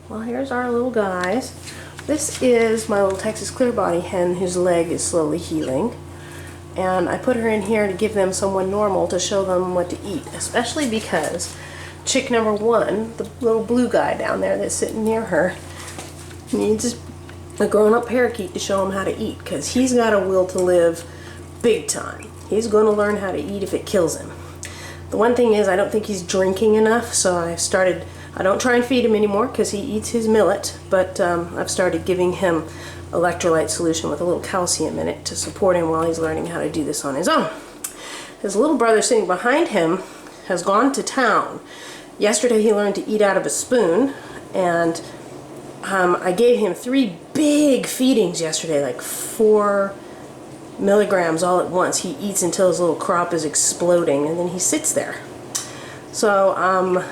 Well, here's our little guys. This is my little Texas clearbody hen whose leg is slowly healing. And I put her in here to give them someone normal to show them what to eat, especially because chick number one, the little blue guy down there that's sitting near her, needs a grown-up parakeet to show him how to eat, because he's got a will to live big time. He's going to learn how to eat if it kills him. The one thing is I don't think he's drinking enough, so I don't try and feed him anymore because he eats his millet, but I've started giving him electrolyte solution with a little calcium in it to support him while he's learning how to do this on his own. His little brother sitting behind him has gone to town. Yesterday he learned to eat out of a spoon, and I gave him 3 big feedings yesterday, like 4 milligrams all at once. He eats until his little crop is exploding, and then he sits there. So,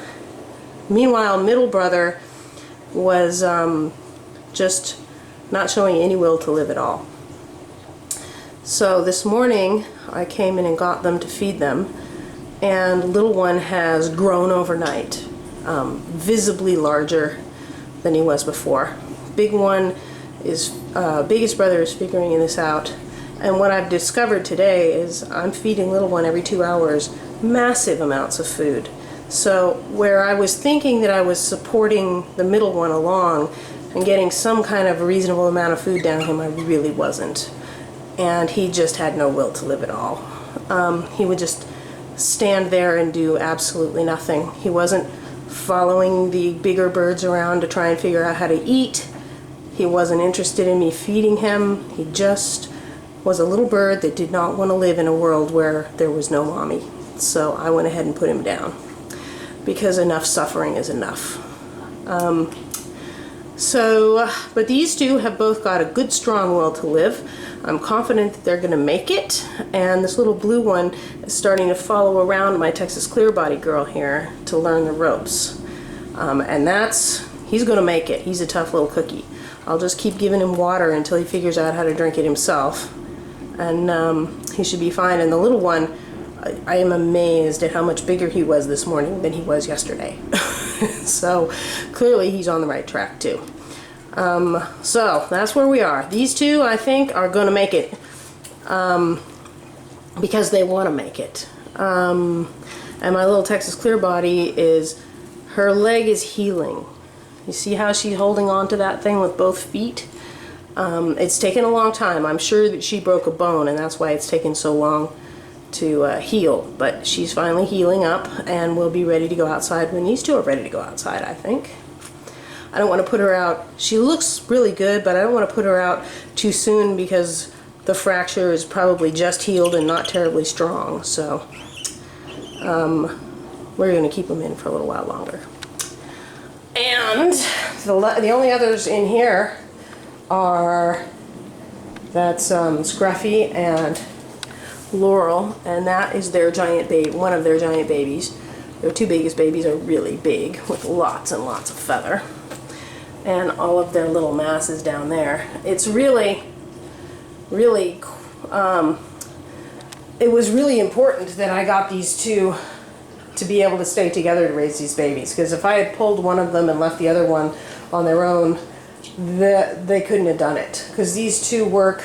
meanwhile, middle brother was just not showing any will to live at all. So this morning I came in and got them to feed them, and little one has grown overnight, visibly larger than he was before. Big one is, biggest brother is figuring this out, and what I've discovered today is I'm feeding little one every 2 hours massive amounts of food. So where I was thinking that I was supporting the middle one along and getting some kind of reasonable amount of food down him, I really wasn't. And he just had no will to live at all. He would just stand there and do absolutely nothing. He wasn't following the bigger birds around to try and figure out how to eat. He wasn't interested in me feeding him. He just was a little bird that did not want to live in a world where there was no mommy. So I went ahead and put him down, because enough suffering is enough. But these two have both got a good strong will to live. I'm confident that they're gonna make it, and this little blue one is starting to follow around my Texas clearbody girl here to learn the ropes. He's gonna make it. He's a tough little cookie. I'll just keep giving him water until he figures out how to drink it himself, and he should be fine. And the little one, I am amazed at how much bigger he was this morning than he was yesterday. So clearly he's on the right track too. So that's where we are. These two, I think, are going to make it because they want to make it. And my little Texas clearbody her leg is healing. You see how she's holding on to that thing with both feet? It's taken a long time. I'm sure that she broke a bone, and that's why it's taken so long to heal, but she's finally healing up and will be ready to go outside when these two are ready to go outside, I think. I don't want to put her out. She looks really good, but I don't want to put her out too soon because the fracture is probably just healed and not terribly strong, so we're going to keep them in for a little while longer. And the only others in here are Scruffy and Laurel, and that is their giant baby, one of their giant babies. Their 2 biggest babies are really big with lots and lots of feather, and all of their little masses down there. It's really it was really important that I got these two to be able to stay together to raise these babies, because if I had pulled one of them and left the other one on their own, they couldn't have done it, because these two work.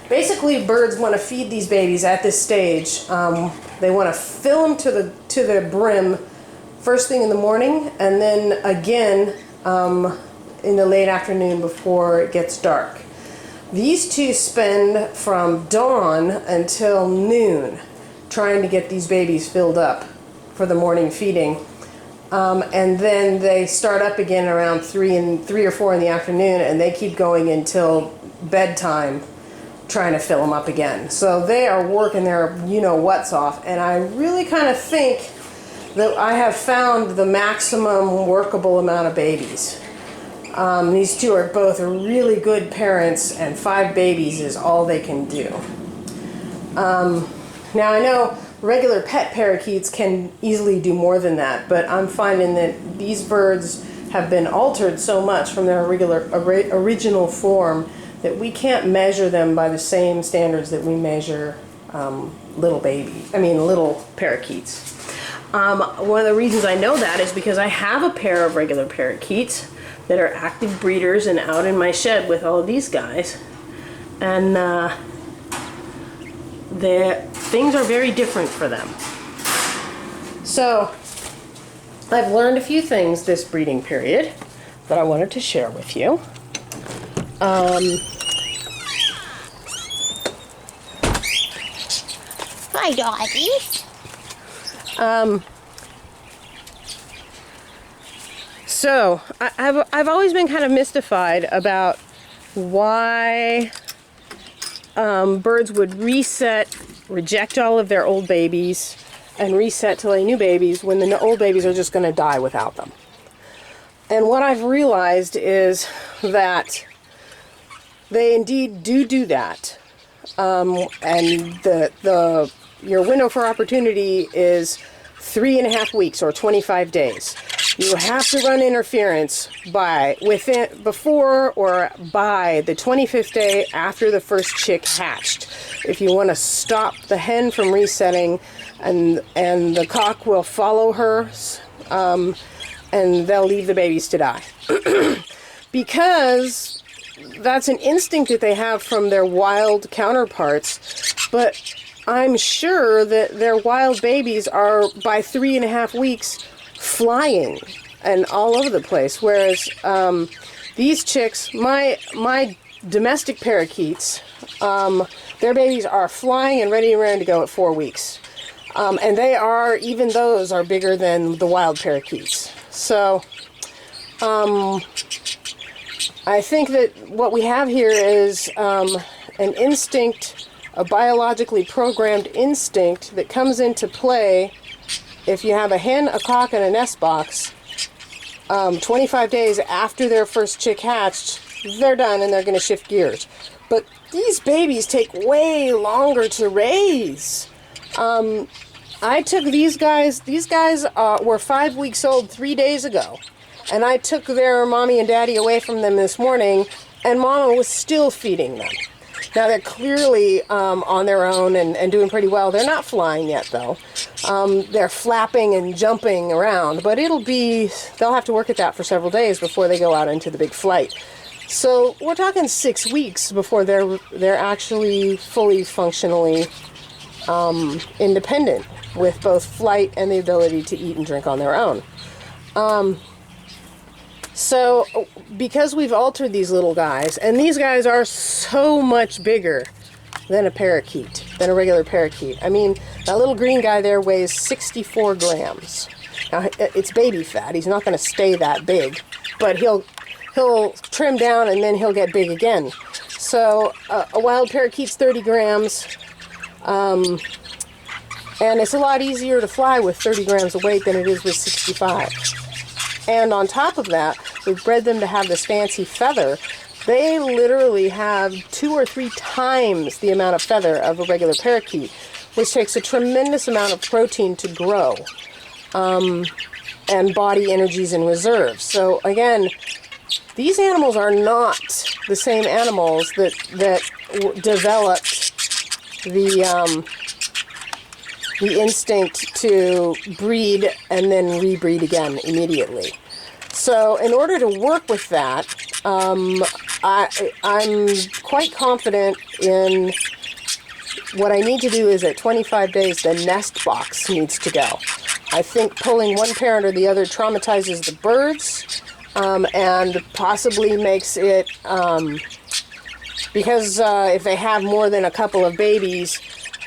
Basically, birds want to feed these babies at this stage. They want to fill them to the brim first thing in the morning, and then again in the late afternoon before it gets dark. These two spend from dawn until noon trying to get these babies filled up for the morning feeding. And then they start up again around 3 or 4 in the afternoon, and they keep going until bedtime, trying to fill them up again. So they are working their you-know-whats off, and I really kind of think that I have found the maximum workable amount of babies. These two are both really good parents, and 5 babies is all they can do. Now I know regular pet parakeets can easily do more than that, but I'm finding that these birds have been altered so much from their original form that we can't measure them by the same standards that we measure little parakeets. One of the reasons I know that is because I have a pair of regular parakeets that are active breeders and out in my shed with all of these guys. And things are very different for them. So I've learned a few things this breeding period that I wanted to share with you. Hi, doggies. So I've always been kind of mystified about why birds would reject all of their old babies and reset to lay new babies when the old babies are just going to die without them. And what I've realized is that they indeed do that. And your window for opportunity is 3.5 weeks or 25 days. You have to run interference before or by the 25th day after the first chick hatched. If you want to stop the hen from resetting, and the cock will follow her, and they'll leave the babies to die. Because that's an instinct that they have from their wild counterparts, but I'm sure that their wild babies are by 3.5 weeks flying and all over the place, whereas these chicks, my domestic parakeets, their babies are flying and ready and raring to go at 4 weeks, and even those are bigger than the wild parakeets. So I think that what we have here is an instinct, a biologically programmed instinct that comes into play if you have a hen, a cock, and a nest box. 25 days after their first chick hatched, they're done and they're going to shift gears. But these babies take way longer to raise. I took these guys were 5 weeks old 3 days ago. And I took their mommy and daddy away from them this morning, and Mama was still feeding them. Now they're clearly on their own and doing pretty well. They're not flying yet, though. They're flapping and jumping around, but they'll have to work at that for several days before they go out into the big flight. So we're talking 6 weeks before they're actually fully functionally independent with both flight and the ability to eat and drink on their own. So, because we've altered these little guys, and these guys are so much bigger than a parakeet, than a regular parakeet. I mean, that little green guy there weighs 64 grams. Now, it's baby fat. He's not going to stay that big, but he'll trim down and then he'll get big again. So, a wild parakeet's 30 grams, and it's a lot easier to fly with 30 grams of weight than it is with 65. And on top of that, we've bred them to have this fancy feather. They literally have 2 or 3 times the amount of feather of a regular parakeet, which takes a tremendous amount of protein to grow, and body energies and reserves. So again, these animals are not the same animals that developed the instinct to breed and then rebreed again immediately. So in order to work with that, I'm quite confident in what I need to do is at 25 days, the nest box needs to go. I think pulling one parent or the other traumatizes the birds, and possibly makes it, because if they have more than a couple of babies,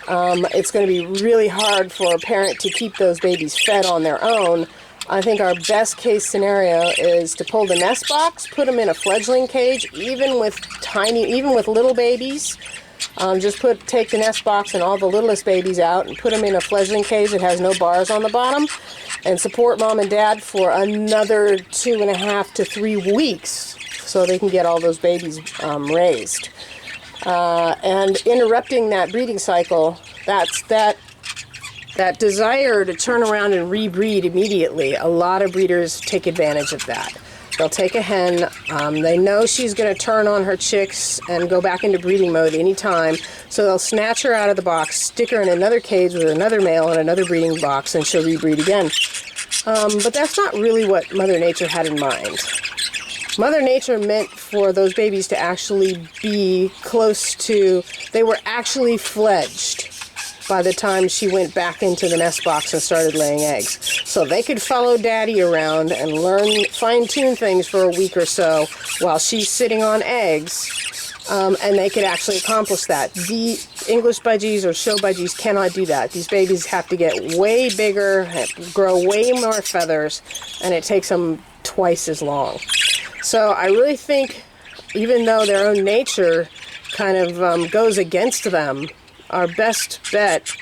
it's going to be really hard for a parent to keep those babies fed on their own. I think our best case scenario is to pull the nest box, put them in a fledgling cage, even with little babies. Take the nest box and all the littlest babies out and put them in a fledgling cage that has no bars on the bottom, and support mom and dad for another 2.5 to 3 weeks so they can get all those babies raised. And interrupting that breeding cycle, that desire to turn around and rebreed immediately, a lot of breeders take advantage of that. They'll take a hen. They know she's going to turn on her chicks and go back into breeding mode anytime. So they'll snatch her out of the box, stick her in another cage with another male in another breeding box, and she'll rebreed again. But that's not really what Mother Nature had in mind. Mother Nature meant for those babies to actually be close to, they were actually fledged by the time she went back into the nest box and started laying eggs. So they could follow Daddy around and learn, fine-tune things for a week or so while she's sitting on eggs, and they could actually accomplish that. The English budgies or show budgies cannot do that. These babies have to get way bigger, grow way more feathers, and it takes them twice as long. So I really think, even though their own nature kind of goes against them, our best bet,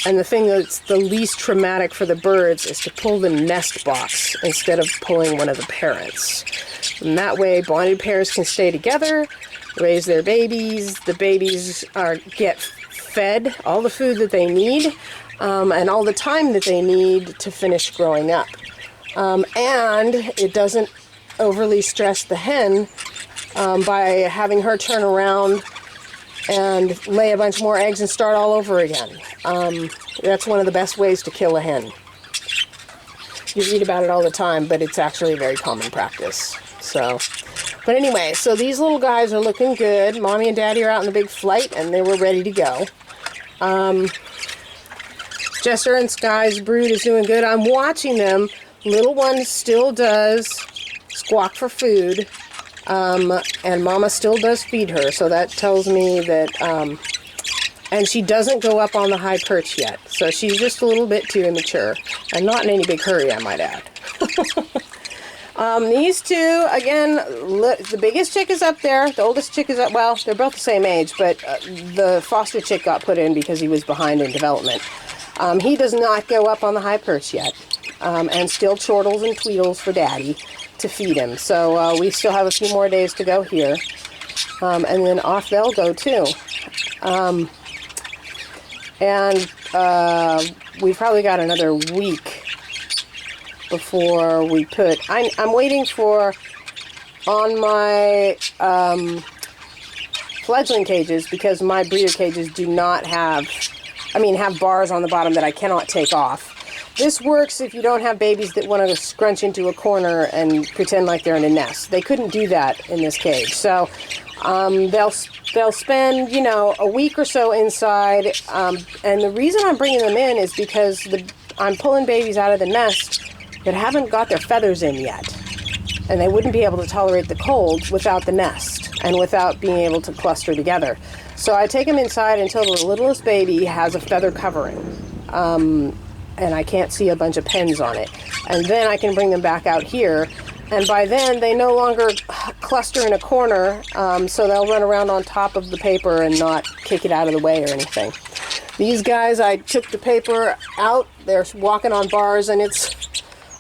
and the thing that's the least traumatic for the birds, is to pull the nest box instead of pulling one of the parents. And that way, bonded pairs can stay together, raise their babies. The babies get fed all the food that they need, and all the time that they need to finish growing up. And it doesn't overly stress the hen by having her turn around and lay a bunch more eggs and start all over again. That's one of the best ways to kill a hen. You read about it all the time, but it's actually a very common practice. But anyway, so these little guys are looking good. Mommy and Daddy are out in the big flight, and they were ready to go. Jester and Sky's brood is doing good. I'm watching them. Little one still does squawk for food, and Mama still does feed her, so that tells me that, and she doesn't go up on the high perch yet, so she's just a little bit too immature, and not in any big hurry, I might add. These two, again, the biggest chick is up there, the oldest chick is up, well, they're both the same age, but the foster chick got put in because he was behind in development. He does not go up on the high perch yet, and still chortles and tweedles for Daddy to feed him. So we still have a few more days to go here, and then off they'll go too. We've probably got another week before we put, I'm waiting for, on my fledgling cages, because my breeder cages do not have bars on the bottom that I cannot take off. This works if you don't have babies that want to scrunch into a corner and pretend like they're in a nest. They couldn't do that in this cage. So they'll spend, a week or so inside. And the reason I'm bringing them in is because I'm pulling babies out of the nest that haven't got their feathers in yet. And they wouldn't be able to tolerate the cold without the nest and without being able to cluster together. So I take them inside until the littlest baby has a feather covering. And I can't see a bunch of pens on it. And then I can bring them back out here. And by then, they no longer cluster in a corner, so they'll run around on top of the paper and not kick it out of the way or anything. These guys, I took the paper out. They're walking on bars, and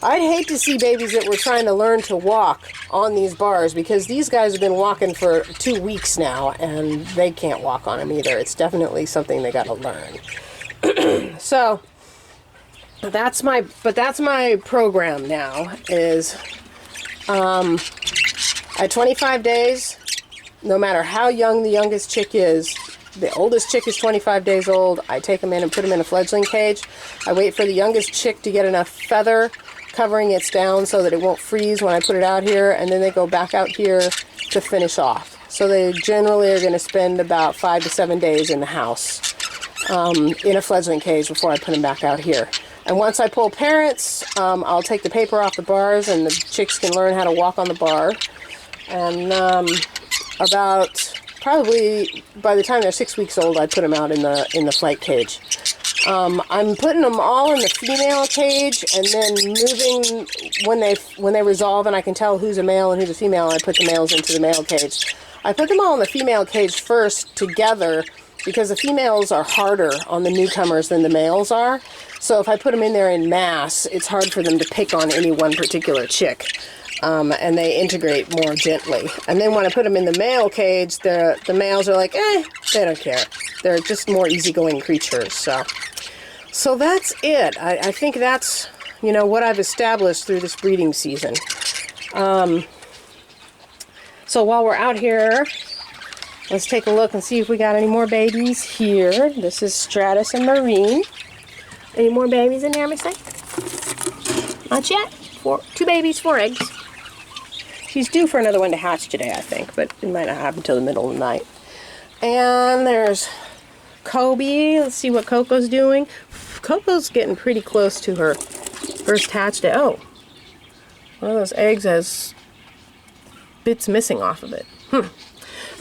I'd hate to see babies that were trying to learn to walk on these bars, because these guys have been walking for 2 weeks now, and they can't walk on them either. It's definitely something they got to learn. So that's my program now is at 25 days, no matter how young the youngest chick is, the oldest chick is 25 days old, I take them in and put them in a fledgling cage. I wait for the youngest chick to get enough feather covering its down so that it won't freeze when I put it out here, and then they go back out here to finish off. So they generally are going to spend about 5 to 7 days in the house in a fledgling cage before I put them back out here. And once I pull parents, I'll take the paper off the bars, and the chicks can learn how to walk on the bar. And about probably by the time they're 6 weeks old, I put them out in the flight cage. I'm putting them all in the female cage, and then moving when they resolve, and I can tell who's a male and who's a female. I put the males into the male cage. I put them all in the female cage first together, because the females are harder on the newcomers than the males are. So if I put them in there in mass, it's hard for them to pick on any one particular chick. And they integrate more gently. And then when I put them in the male cage, the males are like, they don't care. They're just more easygoing creatures. So that's it. I think that's, what I've established through this breeding season. So while we're out here, let's take a look and see if we got any more babies here. This is Stratus and Marine. Any more babies in there, Miss Lake? Not yet. 2 babies, 4 eggs. She's due for another one to hatch today, I think, but it might not happen until the middle of the night. And there's Kobe. Let's see what Coco's doing. Coco's getting pretty close to her first hatch day. Oh, one of those eggs has bits missing off of it.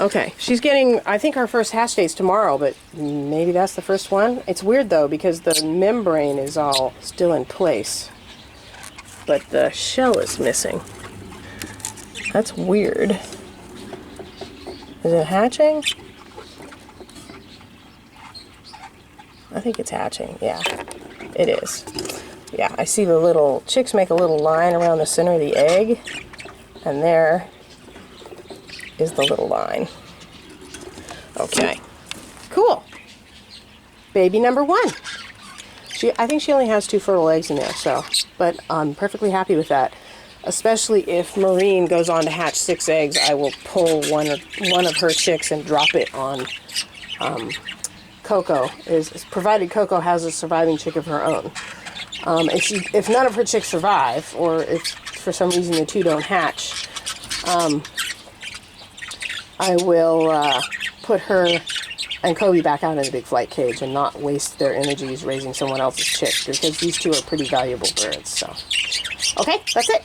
Okay, she's getting, I think her first hatch day is tomorrow, but maybe that's the first one. It's weird though, because the membrane is all still in place, but the shell is missing. That's weird. Is it hatching? I think it's hatching. Yeah, it is. Yeah, I see the little chicks make a little line around the center of the egg, and there is the little line. Okay, cool. Baby number 1. I think she only has 2 fertile eggs in there, so, but I'm perfectly happy with that. Especially if Marine goes on to hatch 6 eggs, I will pull one of her chicks and drop it on Coco, provided Coco has a surviving chick of her own. If none of her chicks survive, or if for some reason the 2 don't hatch, I will put her and Kobe back out in a big flight cage and not waste their energies raising someone else's chick, because these 2 are pretty valuable birds. So, okay, that's it.